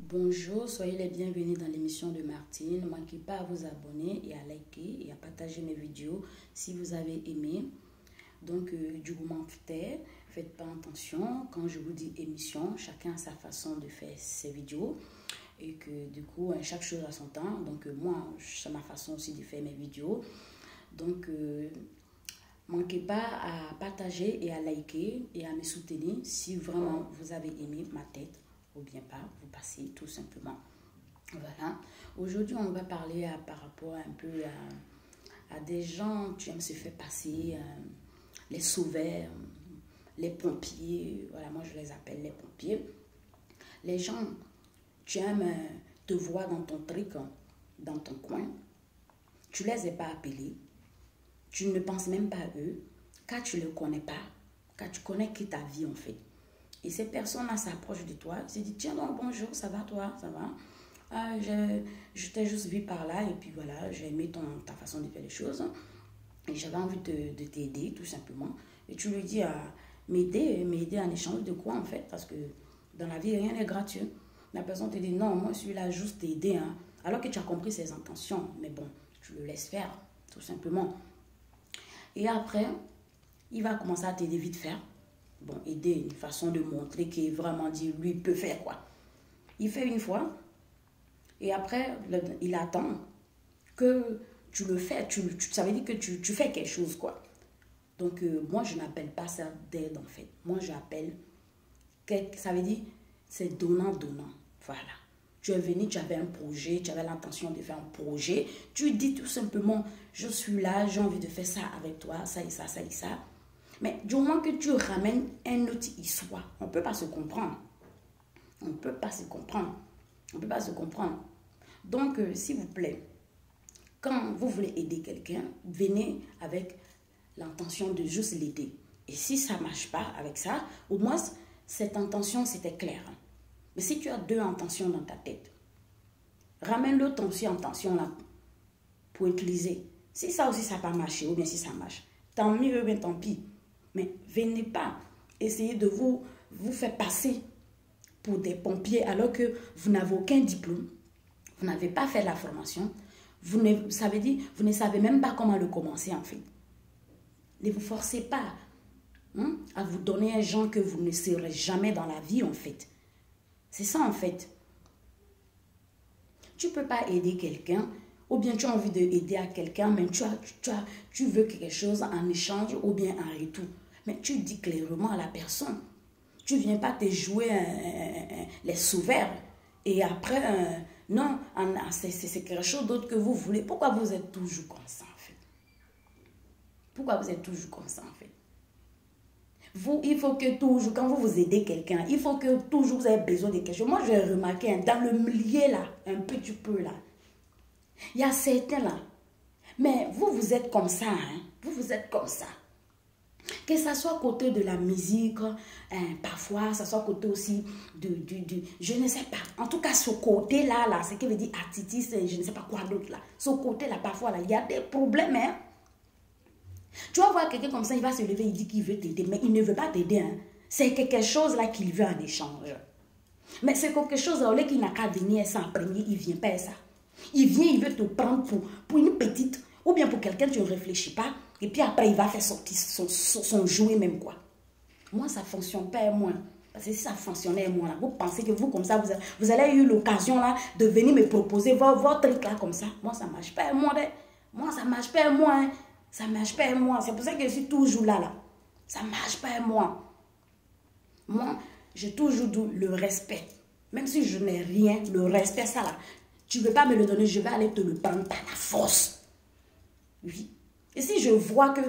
Bonjour, soyez les bienvenus dans l'émission de Martine. Ne manquez pas à vous abonner et à liker et à partager mes vidéos si vous avez aimé. Donc, du commentaire, faites pas attention. Quand je vous dis émission, chacun a sa façon de faire ses vidéos. Et que du coup, chaque chose a son temps. Donc, moi, c'est ma façon aussi de faire mes vidéos. Donc, manquez pas à partager et à liker et à me soutenir si vraiment vous avez aimé ma tête. Ou bien pas, vous passez tout simplement. Voilà. Aujourd'hui, on va parler par rapport un peu à des gens qui aiment se faire passer, les sauveurs, les pompiers. Voilà, moi je les appelle les pompiers. Les gens qui aiment te voir dans ton truc, dans ton coin. Tu ne les as pas appelés. Tu ne penses même pas à eux, car tu ne les connais pas, car tu connais que ta vie en fait. Et ces personnes-là s'approchent de toi, ils se disent, tiens donc bonjour, ça va toi, ça va? Je t'ai juste vu par là et puis voilà, j'ai aimé ta façon de faire les choses. Et j'avais envie de t'aider tout simplement. Et tu lui dis, m'aider en échange de quoi en fait? Parce que dans la vie, rien n'est gratuit. La personne te dit, non, moi je suis là juste t'aider. Hein. Alors que tu as compris ses intentions. Mais bon, tu le laisses faire, tout simplement. Et après, il va commencer à t'aider vite faire. Bon, aider, une façon de montrer qu'il vraiment dit, lui, il peut faire quoi. Il fait une fois, et après, il attend que tu le fais. Ça veut dire que tu fais quelque chose, quoi. Donc, moi, je n'appelle pas ça d'aide, en fait. Moi, j'appelle, ça veut dire, c'est donnant-donnant. Voilà. Tu es venu, tu avais un projet, tu avais l'intention de faire un projet. Tu dis tout simplement, je suis là, j'ai envie de faire ça avec toi, ça et ça, ça et ça. Mais du moment que tu ramènes un autre histoire, on ne peut pas se comprendre. On ne peut pas se comprendre. On ne peut pas se comprendre. Donc, s'il vous plaît, quand vous voulez aider quelqu'un, venez avec l'intention de juste l'aider. Et si ça ne marche pas avec ça, au moins, cette intention, c'était clair. Mais si tu as deux intentions dans ta tête, ramène l'autre aussi intention là pour utiliser. Si ça aussi, ça n'a pas marché, ou bien si ça marche, tant mieux, ou bien tant pis. Mais venez pas essayer de vous faire passer pour des pompiers alors que vous n'avez aucun diplôme, vous n'avez pas fait la formation, vous ne savez même pas comment le commencer en fait. Ne vous forcez pas à vous donner un genre que vous ne serez jamais dans la vie en fait. C'est ça en fait. Tu ne peux pas aider quelqu'un ou bien tu as envie d'aider à quelqu'un, mais tu veux quelque chose en échange ou bien en retour. Mais tu dis clairement à la personne. Tu ne viens pas te jouer les sauveurs. Et après, non, c'est quelque chose d'autre que vous voulez. Pourquoi vous êtes toujours comme ça en fait? Pourquoi vous êtes toujours comme ça en fait? Il faut que toujours, quand vous aidez quelqu'un, il faut que toujours vous ayez besoin de quelque chose. Moi, j'ai remarqué, dans le milieu là, un petit peu là, il y a certains là, mais vous êtes comme ça, hein? Vous êtes comme ça. Que ça soit côté de la musique, parfois, ça soit côté aussi je ne sais pas. En tout cas, ce côté-là, ce qui veut dire artiste, je ne sais pas quoi d'autre là. Ce côté-là, parfois, là, il y a des problèmes, hein. Tu vas voir quelqu'un comme ça, il va se lever, il dit qu'il veut t'aider, mais il ne veut pas t'aider, hein. C'est quelque chose là qu'il veut en échange. Mais c'est quelque chose, au lieu qu'il n'a qu'à venir sans premier, il ne vient pas à ça. Il vient, il veut te prendre pour une petite, ou bien pour quelqu'un, tu ne réfléchis pas, et puis après, il va faire son jouet même, quoi. Moi, ça ne fonctionne pas, moi. Parce que si ça fonctionnait, moi, là, vous pensez que vous, comme ça, vous allez eu l'occasion, là, de venir me proposer votre truc, là, comme ça. Moi, ça ne marche pas, moi, moi, ça ne marche pas, moi, hein. Ça ne marche pas, moi. C'est pour ça que je suis toujours là, là. Ça ne marche pas, moi. Moi, j'ai toujours dit le respect. Même si je n'ai rien, le respect, ça, là. Tu ne veux pas me le donner, je vais aller te le prendre par la force. Oui. Et si je vois que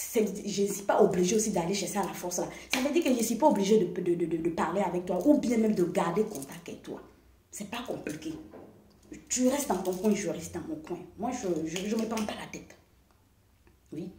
je ne suis pas obligée aussi d'aller chercher à la force là, ça veut dire que je ne suis pas obligée de parler avec toi ou bien même de garder contact avec toi. Ce n'est pas compliqué. Tu restes dans ton coin, je reste dans mon coin. Moi, je ne me prends pas la tête. Oui.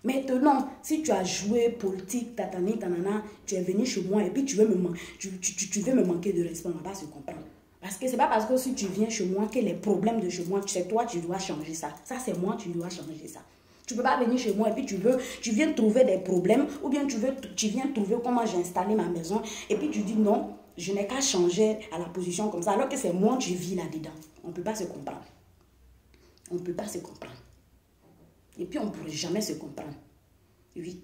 Maintenant, si tu as joué politique, tatani, tanana, tu es venu chez moi et puis tu veux me manquer de respect, on ne va pas se comprendre. Parce que ce n'est pas parce que si tu viens chez moi que les problèmes de chez moi, c'est toi, tu dois changer ça. Ça, c'est moi, tu dois changer ça. Tu ne peux pas venir chez moi et puis tu viens trouver des problèmes ou bien tu viens trouver comment j'ai installé ma maison et puis tu dis non, je n'ai qu'à changer à la position comme ça, alors que c'est moi qui vis là-dedans. On ne peut pas se comprendre. On ne peut pas se comprendre. Et puis, on ne pourrait jamais se comprendre. Oui.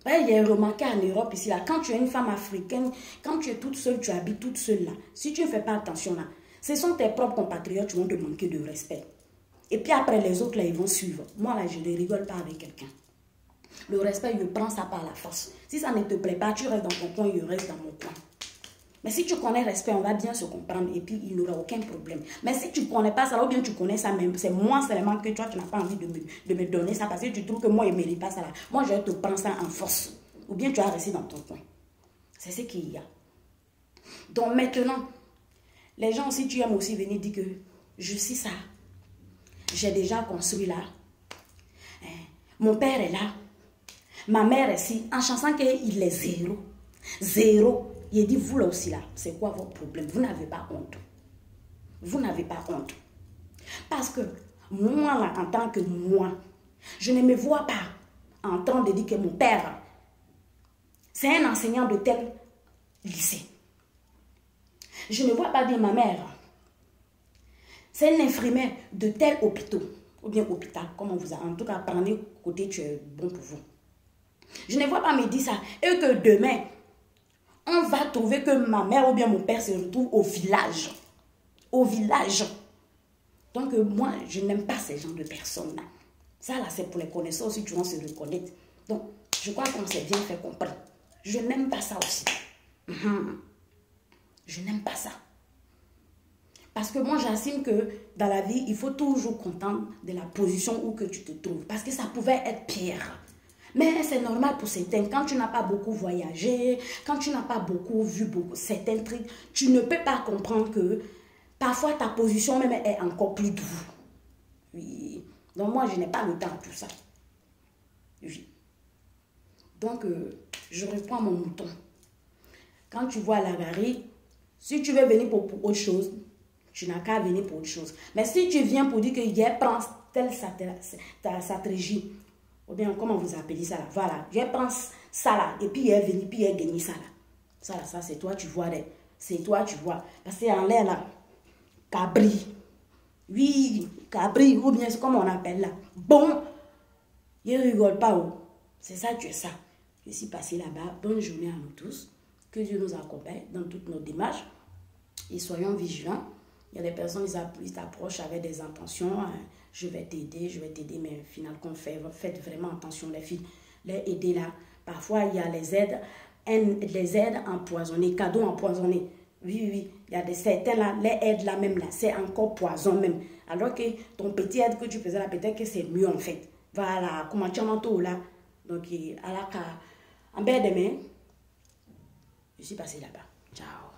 Ouais, il y a remarqué en Europe ici, là, quand tu es une femme africaine, quand tu es toute seule, tu habites toute seule là. Si tu ne fais pas attention là, ce sont tes propres compatriotes qui vont te manquer de respect. Et puis après, les autres là, ils vont suivre. Moi là, je ne rigole pas avec quelqu'un. Le respect, je prends ça par la force. Si ça ne te plaît pas, tu restes dans ton coin, je reste dans mon coin. Mais si tu connais respect, on va bien se comprendre et puis il n'y aura aucun problème. Mais si tu ne connais pas ça, ou bien tu connais ça même, c'est moi seulement que toi, tu n'as pas envie de me donner ça parce que tu trouves que moi, je ne mérite pas ça là. Moi, je te prends ça en force. Ou bien tu vas rester dans ton coin. C'est ce qu'il y a. Donc maintenant, les gens aussi, tu aimes aussi venir dire que je suis ça. J'ai déjà construit là. Mon père est là. Ma mère est ici. En chantant qu'il est zéro. Zéro. Il dit, vous là aussi là, c'est quoi votre problème? Vous n'avez pas honte. Vous n'avez pas honte. Parce que moi là, en tant que moi, je ne me vois pas en train de dire que mon père, c'est un enseignant de tel lycée. Je ne vois pas dire ma mère, c'est un infirmière de tel hôpital. Ou bien hôpital, comme on vous a. En tout cas, prenez côté, tu es bon pour vous. Je ne vois pas me dire ça. Et que demain, on va trouver que ma mère ou bien mon père se retrouve au village. Au village. Donc, moi, je n'aime pas ces genres de personnes-là. Ça, là, c'est pour les connaisseurs aussi, tu vas se reconnaître. Donc, je crois qu'on s'est bien fait comprendre. Je n'aime pas ça aussi. Je n'aime pas ça. Parce que moi, j'assume que dans la vie, il faut toujours contenter de la position où que tu te trouves. Parce que ça pouvait être pire. Mais c'est normal pour certains. Quand tu n'as pas beaucoup voyagé, quand tu n'as pas beaucoup vu certains trucs, tu ne peux pas comprendre que parfois ta position même est encore plus douce. Oui. Donc moi, je n'ai pas le temps pour ça. Oui. Donc, je reprends mon mouton. Quand tu vois la galerie, si tu veux venir pour autre chose, tu n'as qu'à venir pour autre chose. Mais si tu viens pour dire que hier prends telle stratégie, ou bien comment vous appelez ça là, voilà, je prends ça là, et puis il est venu, puis il est gagné ça là. Ça c'est toi, tu vois, c'est toi, tu vois. Parce que en l'air là, cabri. Oui, cabri, ou bien c'est comme on appelle là. Bon, il ne rigole pas. Oh. C'est ça, tu es ça. Je suis passé là-bas. Bonne journée à nous tous. Que Dieu nous accompagne dans toutes nos démarches. Et soyons vigilants. Il y a des personnes qui t'approchent avec des intentions. Je vais t'aider, mais au final, qu'on fait, faites vraiment attention, les filles. Les aider là. Parfois, il y a les aides empoisonnées, cadeaux empoisonnés. Oui. Il y a certains là, les aides là même là, c'est encore poison même. Alors que ton petit aide que tu faisais là, peut-être que c'est mieux en fait. Voilà, comment tu as tout là. Donc, à la en bas demain, je suis passée là-bas. Ciao.